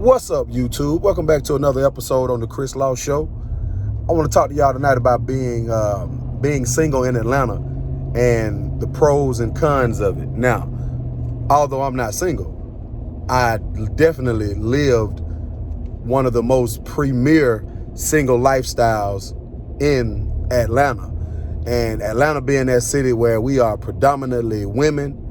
What's up, YouTube? Welcome back to another episode on the Chris Law Show. I want to talk to y'all tonight about being single in Atlanta and the pros and cons of it. Now, although I'm not single, I definitely lived one of the most premier single lifestyles in Atlanta. And Atlanta being that city where we are predominantly women,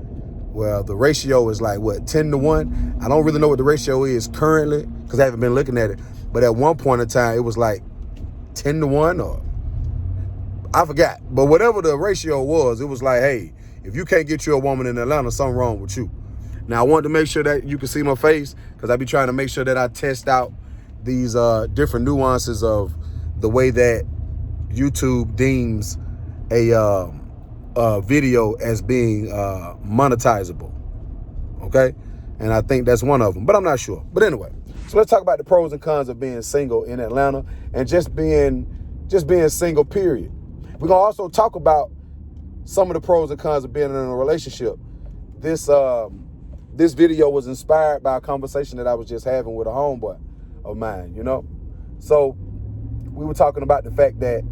well, the ratio is like, 10-1? I don't really know what the ratio is currently because I haven't been looking at it. But at one point in time, it was like 10-1 or I forgot. But whatever the ratio was, it was like, hey, if you can't get you a woman in Atlanta, something wrong with you. Now, I wanted to make sure that you can see my face because I be trying to make sure that I test out these different nuances of the way that YouTube deems a video as being monetizable, okay? And I think that's one of them, but I'm not sure. But anyway, so let's talk about the pros and cons of being single in Atlanta and just being single, period. We're gonna also talk about some of the pros and cons of being in a relationship. This video was inspired by a conversation that I was just having with a homeboy of mine, So we were talking about the fact that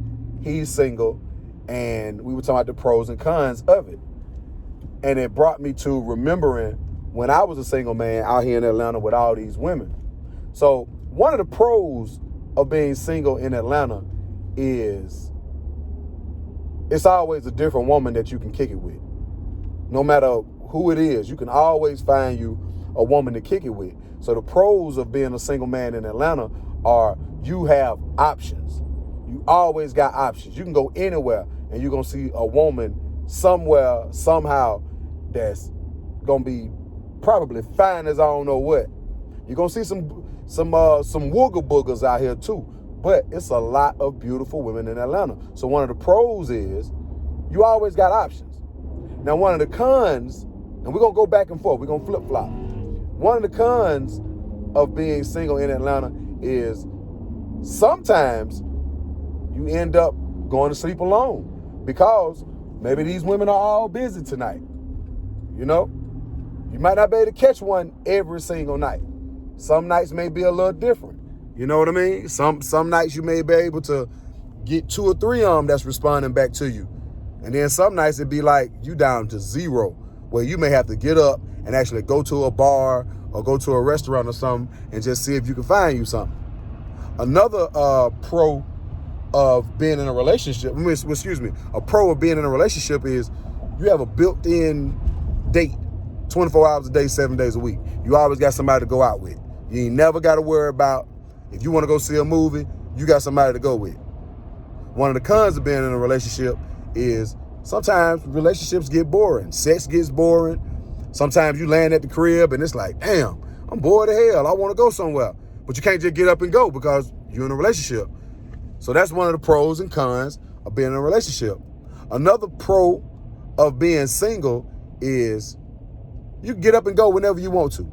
he's single, and we were talking about the pros and cons of it. And it brought me to remembering when I was a single man out here in Atlanta with all these women. So one of the pros of being single in Atlanta is it's always a different woman that you can kick it with. No matter who it is, you can always find you a woman to kick it with. So the pros of being a single man in Atlanta are you have options. You always got options. You can go anywhere and you're going to see a woman somewhere, somehow, that's going to be probably fine as I don't know what. You're going to see some wooga boogers out here too. But it's a lot of beautiful women in Atlanta. So one of the pros is you always got options. Now, one of the cons, and we're going to go back and forth. We're going to flip-flop. One of the cons of being single in Atlanta is sometimes you end up going to sleep alone because maybe these women are all busy tonight. You might not be able to catch one every single night. Some nights may be a little different. You know what I mean? Some nights you may be able to get 2 or 3 of them that's responding back to you. And then some nights it'd be like you down to 0, where you may have to get up and actually go to a bar or go to a restaurant or something and just see if you can find you something. Another pro of being in a relationship, a pro of being in a relationship is you have a built-in date 24 hours a day, 7 days a week. You always got somebody to go out with. You ain't never got to worry about if you want to go see a movie, you got somebody to go with. One of the cons of being in a relationship is sometimes relationships get boring. Sex gets boring. Sometimes you land at the crib and it's like, damn, I'm bored as hell. I want to go somewhere. But you can't just get up and go because you're in a relationship. So that's one of the pros and cons of being in a relationship. Another pro of being single is you can get up and go whenever you want to.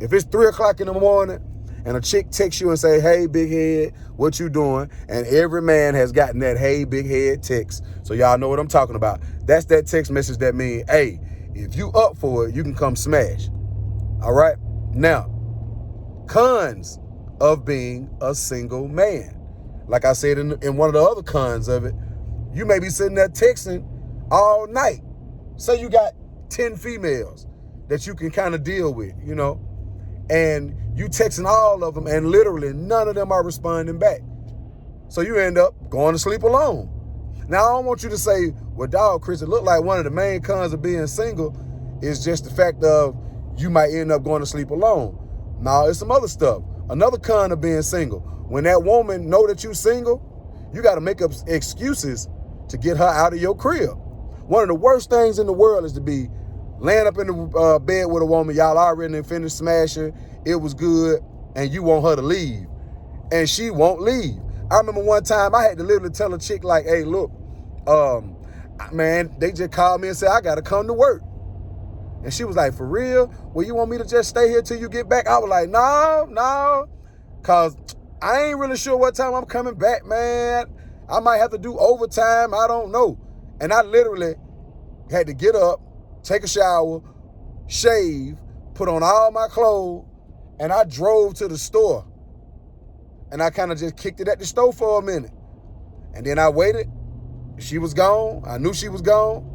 If it's 3 o'clock in the morning and a chick texts you and say, hey, big head, what you doing? And every man has gotten that, hey, big head text. So y'all know what I'm talking about. That's that text message that means, hey, if you up for it, you can come smash. All right? Now, cons of being a single man. Like I said in one of the other cons of it, you may be sitting there texting all night. Say you got 10 females that you can kind of deal with, and you texting all of them and literally none of them are responding back. So you end up going to sleep alone. Now, I don't want you to say, well, dog, Chris, it looked like one of the main cons of being single is just the fact of you might end up going to sleep alone. No, it's some other stuff. Another con of being single, when that woman know that you single, you got to make up excuses to get her out of your crib. One of the worst things in the world is to be laying up in the bed with a woman, y'all already finished smashing, it was good, and you want her to leave, and she won't leave. I remember one time I had to literally tell a chick like, hey, look, man, they just called me and said, I got to come to work. And she was like, for real? Well, you want me to just stay here till you get back? I was like, no, because I ain't really sure what time I'm coming back, man. I might have to do overtime. I don't know. And I literally had to get up, take a shower, shave, put on all my clothes, And I drove to the store. And I kind of just kicked it at the store for a minute. And then I waited. She was gone. I knew she was gone.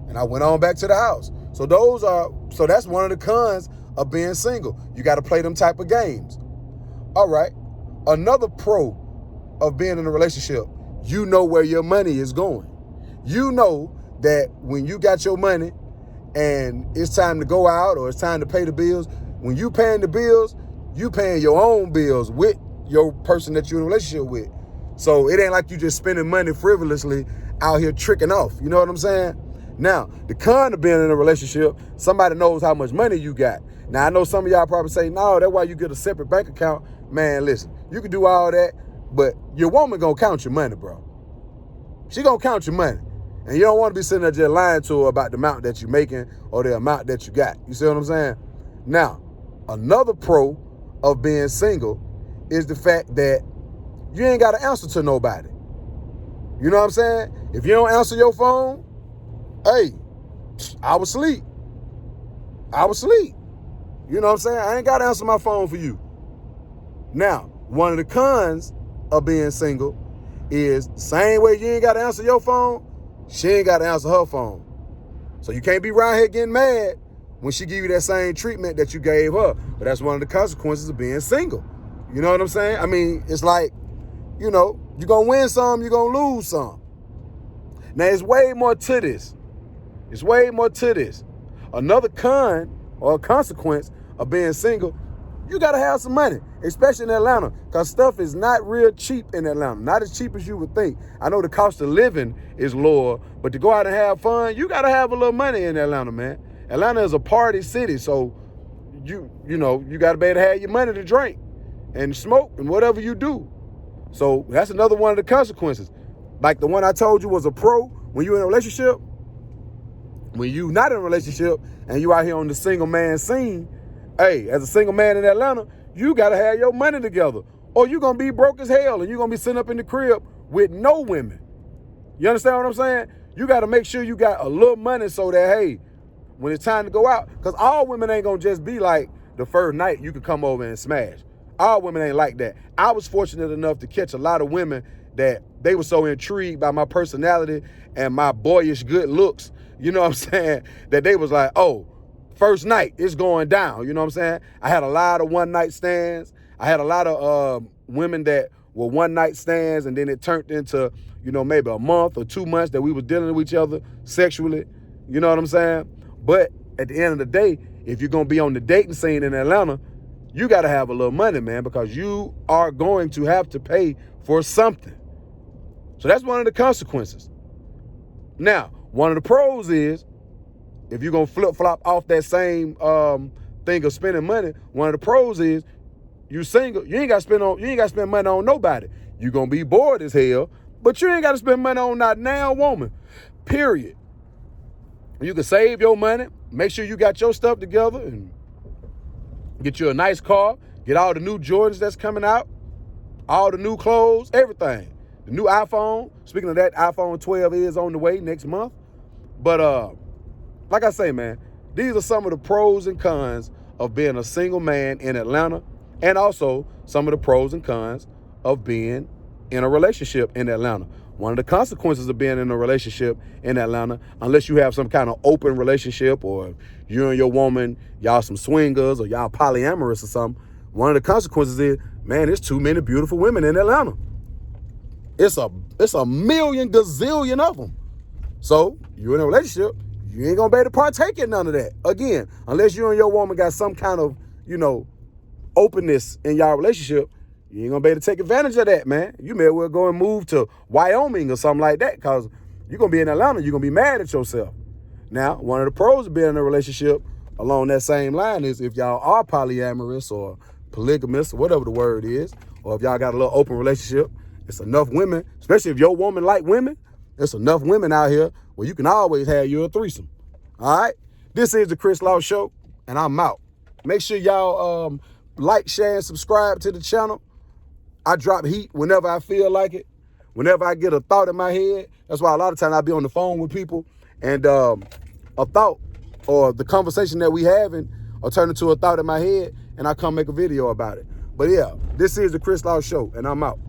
And I went on back to the house. So that's one of the cons of being single. You got to play them type of games. All right. Another pro of being in a relationship, you know where your money is going. You know that when you got your money and it's time to go out or it's time to pay the bills, when you paying the bills, you paying your own bills with your person that you're in a relationship with. So it ain't like you just spending money frivolously out here tricking off. You know what I'm saying? Now, the con of being in a relationship, somebody knows how much money you got. Now, I know some of y'all probably say, no, that's why you get a separate bank account. Man, listen, you can do all that, but your woman gonna count your money, bro. She gonna count your money. And you don't want to be sitting there just lying to her about the amount that you're making or the amount that you got. You see what I'm saying? Now, another pro of being single is the fact that you ain't got to answer to nobody. You know what I'm saying? If you don't answer your phone, hey, I was asleep. You know what I'm saying? I ain't got to answer my phone for you. Now, one of the cons of being single is same way you ain't got to answer your phone, she ain't got to answer her phone. So you can't be around here getting mad when she give you that same treatment that you gave her. But that's one of the consequences of being single. You know what I'm saying? I mean, it's like, you know, you're going to win some, you're going to lose some. Now, it's way more to this. Another con or consequence of being single, you got to have some money, especially in Atlanta, because stuff is not real cheap in Atlanta. Not as cheap as you would think. I know the cost of living is lower, but to go out and have fun, you got to have a little money in Atlanta, man. Atlanta is a party city, so you got to be able to have your money to drink and smoke and whatever you do. So that's another one of the consequences. Like the one I told you was a pro when you're in a relationship. When you not in a relationship and you out here on the single man scene, hey, as a single man in Atlanta, you got to have your money together or you're going to be broke as hell and you're going to be sitting up in the crib with no women. You understand what I'm saying? You got to make sure you got a little money so that, hey, when it's time to go out, because all women ain't going to just be like the first night you could come over and smash. All women ain't like that. I was fortunate enough to catch a lot of women that they were so intrigued by my personality and my boyish good looks, you know what I'm saying, that they was like, oh, first night, it's going down, you know what I'm saying? I had a lot of one-night stands. I had a lot of women that were one-night stands, and then it turned into, maybe a month or 2 months that we was dealing with each other sexually, you know what I'm saying? But at the end of the day, if you're going to be on the dating scene in Atlanta, you got to have a little money, man, because you are going to have to pay for something. So that's one of the consequences. Now, one of the pros is, if you're going to flip-flop off that same thing of spending money, one of the pros is, you single, you ain't got to spend money on nobody. You're going to be bored as hell, but you ain't got to spend money on not now woman, period. You can save your money, make sure you got your stuff together, and get you a nice car, get all the new Jordans that's coming out, all the new clothes, everything. The new iPhone, speaking of that, iPhone 12 is on the way next month. But like I say, man, these are some of the pros and cons of being a single man in Atlanta, and also some of the pros and cons of being in a relationship in Atlanta. One of the consequences of being in a relationship in Atlanta, unless you have some kind of open relationship or you and your woman, y'all some swingers or y'all polyamorous or something, one of the consequences is, man, there's too many beautiful women in Atlanta. It's a million gazillion of them. So you're in a relationship, you ain't gonna be able to partake in none of that. Again, unless you and your woman got some kind of, openness in y'all relationship, you ain't gonna be able to take advantage of that, man. You may well go and move to Wyoming or something like that, because you're gonna be in Atlanta, you're gonna be mad at yourself. Now, one of the pros of being in a relationship along that same line is if y'all are polyamorous or polygamous or whatever the word is, or if y'all got a little open relationship, it's enough women, especially if your woman like women, there's enough women out here where you can always have you a threesome. All right? This is the Chris Law Show, and I'm out. Make sure y'all like, share, and subscribe to the channel. I drop heat whenever I feel like it, whenever I get a thought in my head. That's why a lot of times I be on the phone with people, and a thought or the conversation that we having or turn into a thought in my head, and I come make a video about it. But yeah, this is the Chris Law Show, and I'm out.